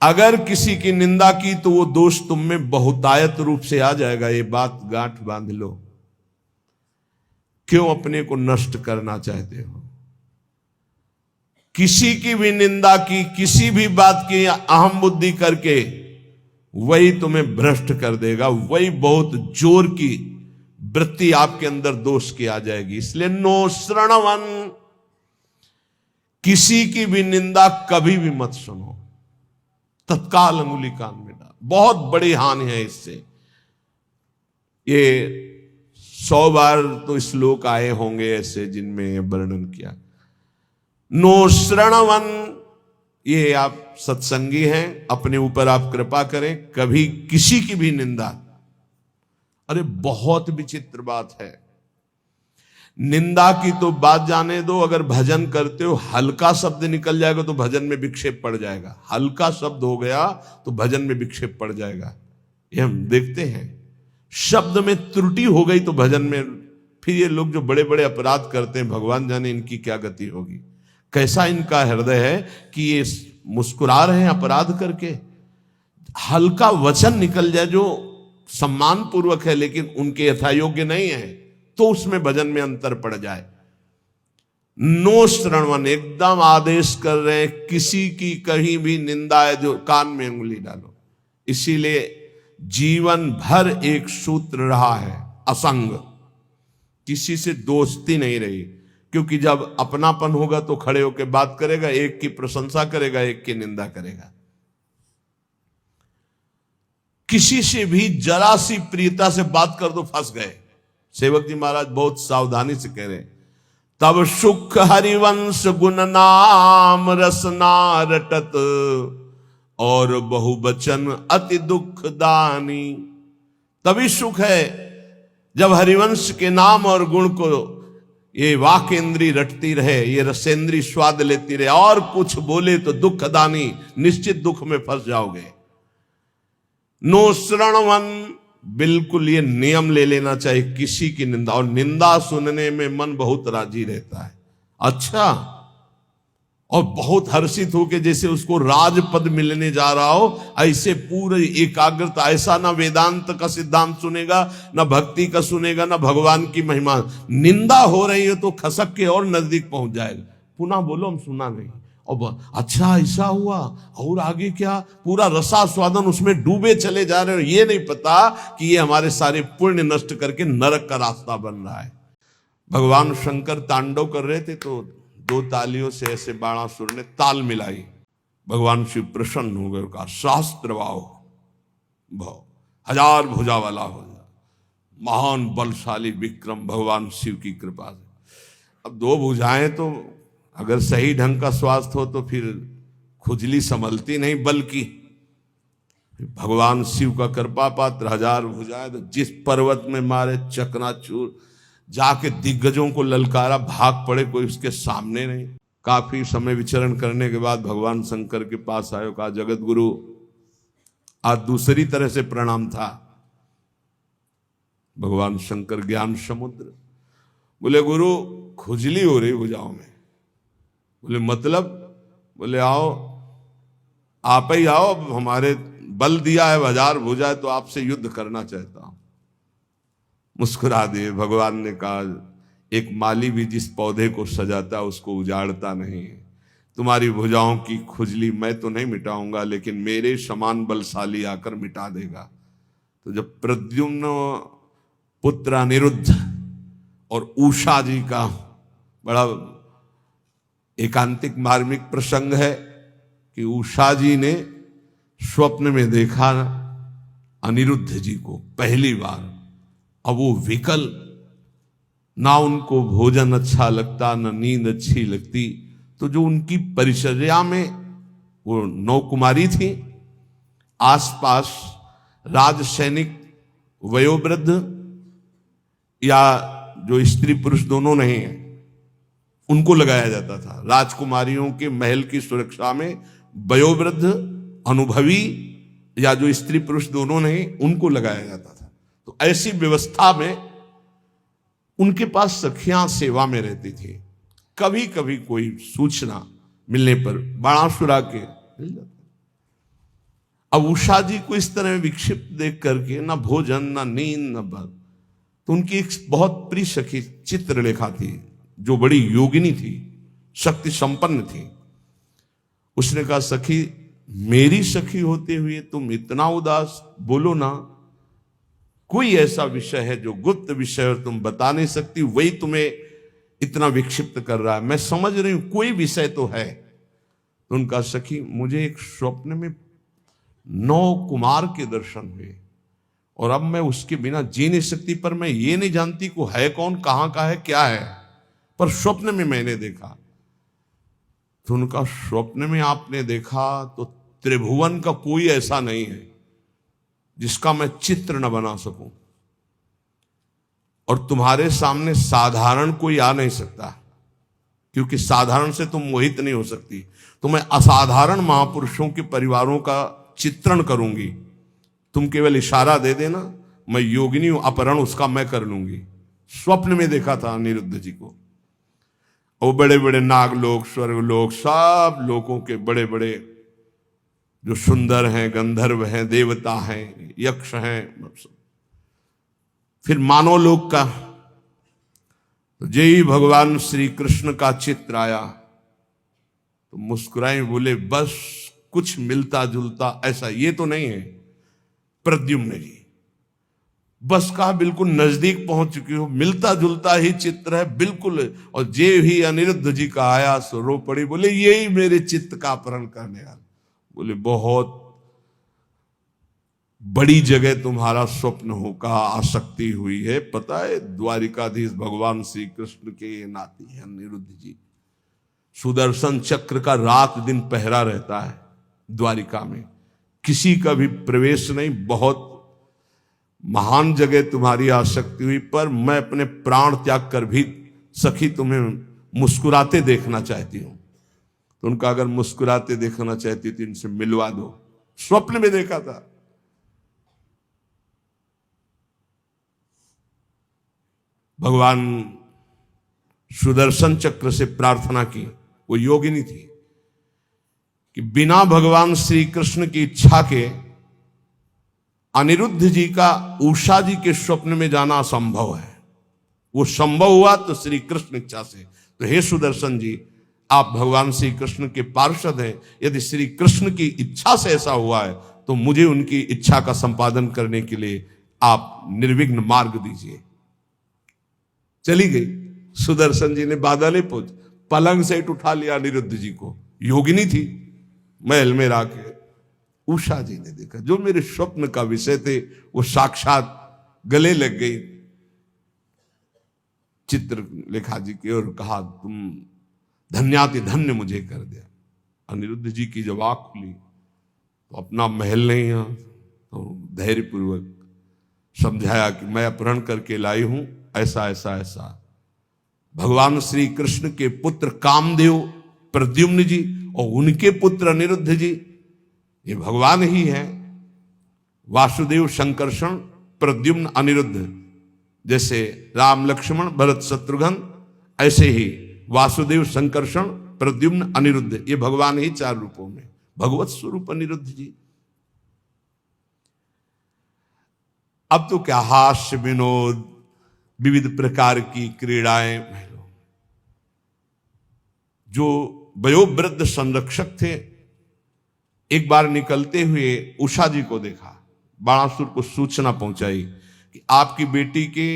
अगर किसी की निंदा की तो वो दोष तुम में बहुतायत रूप से आ जाएगा। ये बात गांठ बांध लो। क्यों अपने को नष्ट करना चाहते हो? किसी की भी निंदा की, किसी भी बात की अहम बुद्धि करके, वही तुम्हें भ्रष्ट कर देगा। वही बहुत जोर की वृत्ति आपके अंदर दोष की आ जाएगी। इसलिए नो श्रणवन, किसी की भी निंदा कभी भी मत सुनो। तत्काल अंगुली कान में डाल। बहुत बड़ी हानि है इससे। ये 100 बार तो श्लोक आए होंगे ऐसे जिनमें ये वर्णन किया। नो श्रणवन, ये आप सत्संगी हैं, अपने ऊपर आप कृपा करें, कभी किसी की भी निंदा। अरे बहुत विचित्र बात है। निंदा की तो बात जाने दो, अगर भजन करते हो हल्का शब्द निकल जाएगा तो भजन में विक्षेप पड़ जाएगा। हल्का शब्द हो गया तो भजन में विक्षेप पड़ जाएगा। ये हम देखते हैं। शब्द में त्रुटि हो गई तो भजन में, फिर ये लोग जो बड़े बड़े अपराध करते हैं, भगवान जाने इनकी क्या गति होगी। कैसा इनका हृदय है कि ये मुस्कुरा रहे हैं अपराध करके। हल्का वचन निकल जाए जो सम्मान पूर्वक है लेकिन उनके यथायोग्य नहीं है, तो उसमें भजन में अंतर पड़ जाए। नो श्रणवन, एकदम आदेश कर रहे हैं, किसी की कहीं भी निंदा है जो कान में उंगली डालो। इसीलिए जीवन भर एक सूत्र रहा है, असंग। किसी से दोस्ती नहीं रही, क्योंकि जब अपनापन होगा तो खड़े होकर बात करेगा, एक की प्रशंसा करेगा, एक की निंदा करेगा। किसी से भी जरा सी प्रियता से बात कर दो, फंस गए। सेवक जी महाराज बहुत सावधानी से कह रहे हैं, तब सुख हरिवंश गुण नाम रसना रटत, और बहुवचन अति दुख दानी। तभी सुख है जब हरिवंश के नाम और गुण को ये वाक इंद्री रटती रहे, ये रसेंद्री स्वाद लेती रहे, और कुछ बोले तो दुख दानी, निश्चित दुख में फंस जाओगे। नो श्रणवन, बिल्कुल ये नियम ले लेना चाहिए किसी की निंदा। और निंदा सुनने में मन बहुत राजी रहता है, अच्छा, और बहुत हर्षित होके जैसे उसको राजपद मिलने जा रहा हो, ऐसे पूरे एकाग्रता। ऐसा ना वेदांत का सिद्धांत सुनेगा, ना भक्ति का सुनेगा, ना भगवान की महिमा। निंदा हो रही है तो खसक के और नजदीक पहुंच जाएगा। पुनः बोलो, हम सुना नहीं, और अच्छा ऐसा हुआ, और आगे क्या, पूरा रसास्वादन उसमें डूबे चले जा रहे हो। ये नहीं पता कि ये हमारे सारे पुण्य नष्ट करके नरक का रास्ता बन रहा है। भगवान शंकर तांडव कर रहे थे तो 2 तालियों से ऐसे बाणासुर ने ताल मिलाई। भगवान शिव प्रसन्न हो गए, कहा शास्त्र वाओ भाव, 1000 भुजा वाला हो जा, महान बलशाली विक्रम भगवान शिव की कृपा से। अब 2 भुजाएं तो अगर सही ढंग का स्वास्थ्य हो तो फिर खुजली संभलती नहीं, बल्कि भगवान शिव का कृपा पात्र 1000 भुजाएं, तो जिस पर्वत में मारे चकनाचूर, जाके दिग्गजों को ललकारा, भाग पड़े, कोई उसके सामने नहीं। काफी समय विचरण करने के बाद भगवान शंकर के पास आए, कहा जगत गुरु, आज दूसरी तरह से प्रणाम था। भगवान शंकर ज्ञान समुद्र, बोले गुरु खुजली हो रही भुजाओं में। बोले मतलब? बोले आओ, आप ही आओ, हमारे बल दिया है, 1000 भुजा है, तो आपसे युद्ध करना चाहता हूं। मुस्कुरा दिए। भगवान ने कहा, एक माली भी जिस पौधे को सजाता उसको उजाड़ता नहीं। तुम्हारी भुजाओं की खुजली मैं तो नहीं मिटाऊंगा, लेकिन मेरे समान बलशाली आकर मिटा देगा। तो जब प्रद्युम्न पुत्र अनिरुद्ध और उषा जी का बड़ा एकांतिक मार्मिक प्रसंग है कि उषा जी ने स्वप्न में देखा अनिरुद्ध जी को पहली बार। अब वो विकल, ना उनको भोजन अच्छा लगता, ना नींद अच्छी लगती। तो जो उनकी परिचर्या में वो 9 कुमारी थी, आसपास राज सैनिक वयोवृद्ध या जो स्त्री पुरुष दोनों नहीं है, उनको लगाया जाता था। राजकुमारियों के महल की सुरक्षा में वयोवृद्ध, अनुभवी या जो स्त्री पुरुष दोनों नहीं, उनको लगाया जाता था। तो ऐसी व्यवस्था में उनके पास सखियां सेवा में रहती थी। कभी कभी कोई सूचना मिलने पर बाणासुर के मिल जाता। अब उषा जी को इस तरह विक्षिप्त देख करके ना भोजन ना नींद ना बल, तो उनकी एक बहुत प्रिय सखी चित्रलेखा थी, जो बड़ी योगिनी थी, शक्ति संपन्न थी। उसने कहा, सखी, मेरी सखी होते हुए तुम इतना उदास, बोलो ना, कोई ऐसा विषय है जो गुप्त विषय और तुम बता नहीं सकती, वही तुम्हें इतना विक्षिप्त कर रहा है। मैं समझ रही हूं कोई विषय तो है। तो उनका, सखी, मुझे एक स्वप्न में 9 कुमार के दर्शन हुए और अब मैं उसके बिना जी नहीं सकती, पर मैं ये नहीं जानती को है कौन, कहां का है, क्या है, पर स्वप्न में मैंने देखा। तो उनका, स्वप्न में आपने देखा तो त्रिभुवन का कोई ऐसा नहीं है जिसका मैं चित्र न बना सकूं, और तुम्हारे सामने साधारण कोई आ नहीं सकता, क्योंकि साधारण से तुम मोहित नहीं हो सकती। तो मैं असाधारण महापुरुषों के परिवारों का चित्रण करूंगी, तुम केवल इशारा दे देना, मैं योगिनी हूं, अपहरण उसका मैं कर लूंगी। स्वप्न में देखा था अनिरुद्ध जी को। वो बड़े बड़े नागलोक, स्वर्गलोक, सब लोगों के बड़े बड़े जो सुंदर हैं, गंधर्व हैं, देवता हैं, यक्ष हैं, फिर मानव लोक का, तो जय भगवान श्री कृष्ण का चित्र आया तो मुस्कुराए, बोले, बस कुछ मिलता जुलता ऐसा ये तो नहीं है प्रद्युम्न जी, बस कहा बिल्कुल नजदीक पहुंच चुकी हो, मिलता जुलता ही चित्र है बिल्कुल। और जे ही अनिरुद्ध जी का आया सो रो पड़ी, बोले, यही मेरे चित्त का अपहरण करने वाला। बोले, बहुत बड़ी जगह तुम्हारा स्वप्न होगा, आसक्ति हुई है, पता है, द्वारिकाधीश भगवान श्री कृष्ण के नाती है अनिरुद्ध जी। सुदर्शन चक्र का रात दिन पहरा रहता है द्वारिका में, किसी का भी प्रवेश नहीं, बहुत महान जगह तुम्हारी आसक्ति हुई, पर मैं अपने प्राण त्याग कर भी सखी तुम्हें मुस्कुराते देखना चाहती हूं। तो उनका, अगर मुस्कुराते देखना चाहती तो इनसे मिलवा दो। स्वप्न में देखा था। भगवान सुदर्शन चक्र से प्रार्थना की, वो योगिनी थी, कि बिना भगवान श्री कृष्ण की इच्छा के अनिरुद्ध जी का उषा जी के स्वप्न में जाना असंभव है। वो संभव हुआ तो श्री कृष्ण इच्छा से। तो हे सुदर्शन जी, आप भगवान श्री कृष्ण के पार्षद हैं, यदि श्री कृष्ण की इच्छा से ऐसा हुआ है तो मुझे उनकी इच्छा का संपादन करने के लिए आप निर्विघ्न मार्ग दीजिए। चली गई। सुदर्शन जी ने बाधा नहीं पहुंच, पलंग से उठा लिया अनिरुद्ध जी को। योगिनी थी, महल में राके उषा जी ने देखा, जो मेरे स्वप्न का विषय थे वो साक्षात गले लग गई चित्रलेखा जी की और कहा, तुम धन्याति धन्य मुझे कर दिया। अनिरुद्ध जी की जब आंख खुली तो अपना महल नहीं है, तो धैर्यपूर्वक समझाया कि मैं अपहरण करके लाई हूं, ऐसा ऐसा ऐसा। भगवान श्री कृष्ण के पुत्र कामदेव प्रद्युम्न जी और उनके पुत्र अनिरुद्ध जी, ये भगवान ही है। वासुदेव संकर्षण प्रद्युम्न अनिरुद्ध, जैसे राम लक्ष्मण भरत शत्रुघ्न, ऐसे ही वासुदेव संकर्षण प्रद्युम्न अनिरुद्ध, ये भगवान ही 4 रूपों में, भगवत स्वरूप अनिरुद्ध जी। अब तो क्या हास्य विनोद, विविध प्रकार की क्रीड़ाएं। जो वयोवृद्ध संरक्षक थे, एक बार निकलते हुए उषा जी को देखा, बाणासुर को सूचना पहुंचाई कि आपकी बेटी के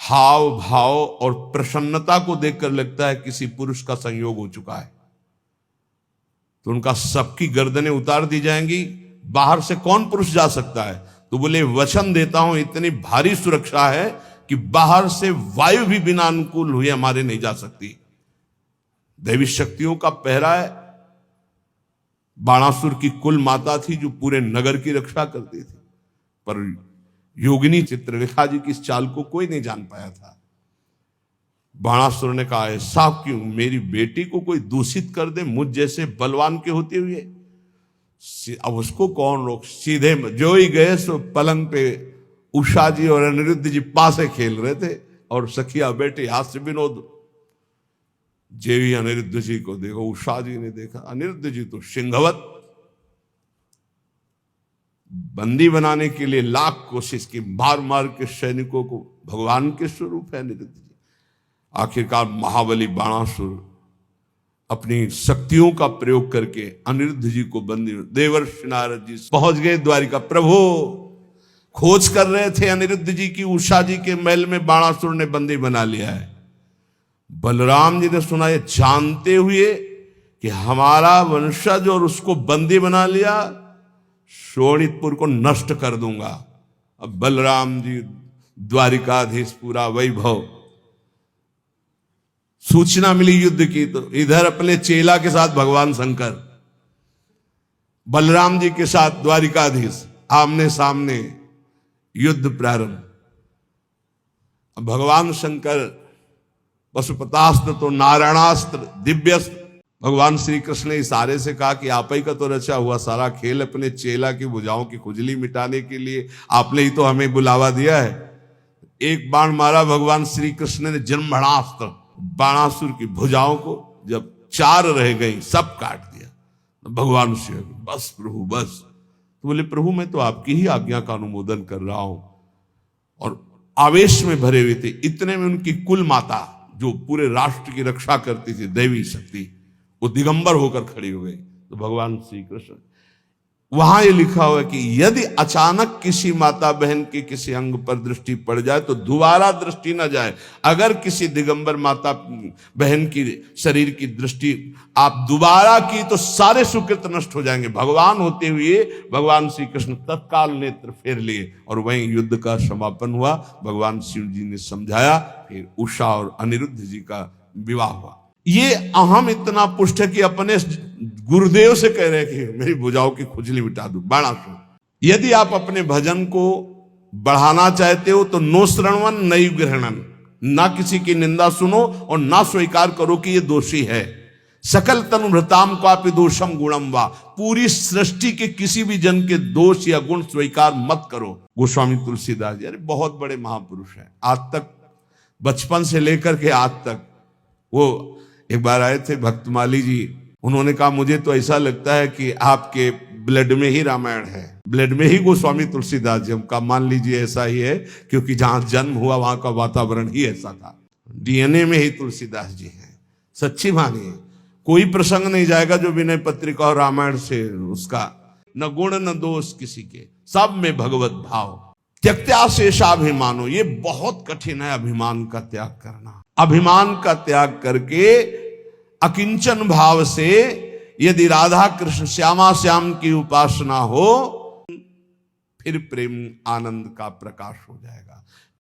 हाव भाव और प्रसन्नता को देखकर लगता है किसी पुरुष का संयोग हो चुका है। तो उनका, सबकी गर्दनें उतार दी जाएंगी, बाहर से कौन पुरुष जा सकता है? तो बोले, वचन देता हूं, इतनी भारी सुरक्षा है कि बाहर से वायु भी बिना अनुकूल हुए हमारे नहीं जा सकती। दैवी शक्तियों का पहरा है। बाणासुर की कुल माता थी जो पूरे नगर की रक्षा करती थी, पर योगिनी चित्रलेखा जी की इस चाल को कोई नहीं जान पाया था। बाणासुर ने कहा, ऐसा क्यों? मेरी बेटी को कोई दूषित कर दे मुझ जैसे बलवान के होते हुए, अब उसको कौन रोक? सीधे जो ही गए सो पलंग पे उषा जी और अनिरुद्ध जी पासे खेल रहे थे और सखिया बेटे हास्य विनोद। जेवी अनिरुद्ध जी को देखो, उषा जी ने देखा, अनिरुद्ध जी तो सिंहवत बंदी बनाने के लिए लाख कोशिश की, मार मार के सैनिकों को। भगवान के स्वरूप है अनिरुद्ध जी। आखिरकार महाबली बाणासुर अपनी शक्तियों का प्रयोग करके अनिरुद्ध जी को बंदी, देवर्षि नारद जी पहुंच गए द्वारिका। प्रभु खोज कर रहे थे अनिरुद्ध जी की, उषा जी के महल में बाणासुर ने बंदी बना लिया है। बलराम जी ने सुना, ये जानते हुए कि हमारा वंशज और उसको बंदी बना लिया, शोणितपुर को नष्ट कर दूंगा। अब बलराम जी द्वारिकाधीश, पूरा वैभव, सूचना मिली युद्ध की, तो इधर अपने चेला के साथ भगवान शंकर, बलराम जी के साथ द्वारिकाधीश, आमने सामने युद्ध प्रारंभ। भगवान शंकर पशुपतास्त्र तो नारायणास्त्र, दिव्यस्त्र। भगवान श्री कृष्ण ने इशारे से कहा कि आप ही का तो रचा हुआ सारा खेल अपने चेला की भुजाओं की खुजली मिटाने के लिए आपने ही तो हमें बुलावा दिया है। एक बाण मारा भगवान श्री कृष्ण ने, जन्मणास्त्र, बाणासुर की भुजाओं को जब 4 रह गई सब काट दिया। भगवान से बस प्रभु बस। तो बोले प्रभु मैं तो आपकी ही आज्ञा का अनुमोदन कर रहा हूं। और आवेश में भरे हुए थे। इतने में उनकी कुल माता जो पूरे राष्ट्र की रक्षा करती थी, दैवी शक्ति, वो दिगंबर होकर खड़ी हो गई। तो भगवान श्री कृष्ण, वहां ये लिखा हुआ है कि यदि अचानक किसी माता बहन के किसी अंग पर दृष्टि पड़ जाए तो दोबारा दृष्टि न जाए। अगर किसी दिगंबर माता बहन की शरीर की दृष्टि आप दोबारा की तो सारे सुकृत नष्ट हो जाएंगे। भगवान होते हुए भगवान श्री कृष्ण तत्काल नेत्र फेर लिए और वहीं युद्ध का समापन हुआ। भगवान शिव जी ने समझाया, फिर उषा और अनिरुद्ध जी का विवाह हुआ। ये अहम इतना पुष्ट है कि अपने गुरुदेव से कह रहे कि मेरी भुजाओं की खुजली मिटा दो, बाणासुर। यदि आप अपने भजन को बढ़ाना चाहते हो तो नो श्रवण नई ग्रहणन, ना किसी की निंदा सुनो और ना स्वीकार करो कि ये दोषी है। सकल तनुभृताम कापि दोषम गुणम वा, पूरी सृष्टि के किसी भी जन के दोष या गुण स्वीकार मत करो। गोस्वामी तुलसीदास जी, अरे बहुत बड़े महापुरुष हैं। आज तक, बचपन से लेकर के आज तक, वो एक बार आए थे भक्तमाली जी, उन्होंने कहा मुझे तो ऐसा लगता है कि आपके ब्लड में ही रामायण है, ब्लड में ही गोस्वामी तुलसीदास जी। हम कहा मान लीजिए ऐसा ही है, क्योंकि जहां जन्म हुआ वहां का वातावरण ही ऐसा था। डीएनए में ही तुलसीदास जी हैं। सच्ची मानिए, कोई प्रसंग नहीं जाएगा जो विनय पत्रिका और रामायण से उसका न गुण न दोष किसी के, सब में भगवत भाव। त्यक्त्या शेषाभिमानो, ये बहुत कठिन है अभिमान का त्याग करना। अभिमान का त्याग करके अकिंचन भाव से यदि राधा कृष्ण श्यामा श्याम की उपासना हो, फिर प्रेम आनंद का प्रकाश हो जाएगा।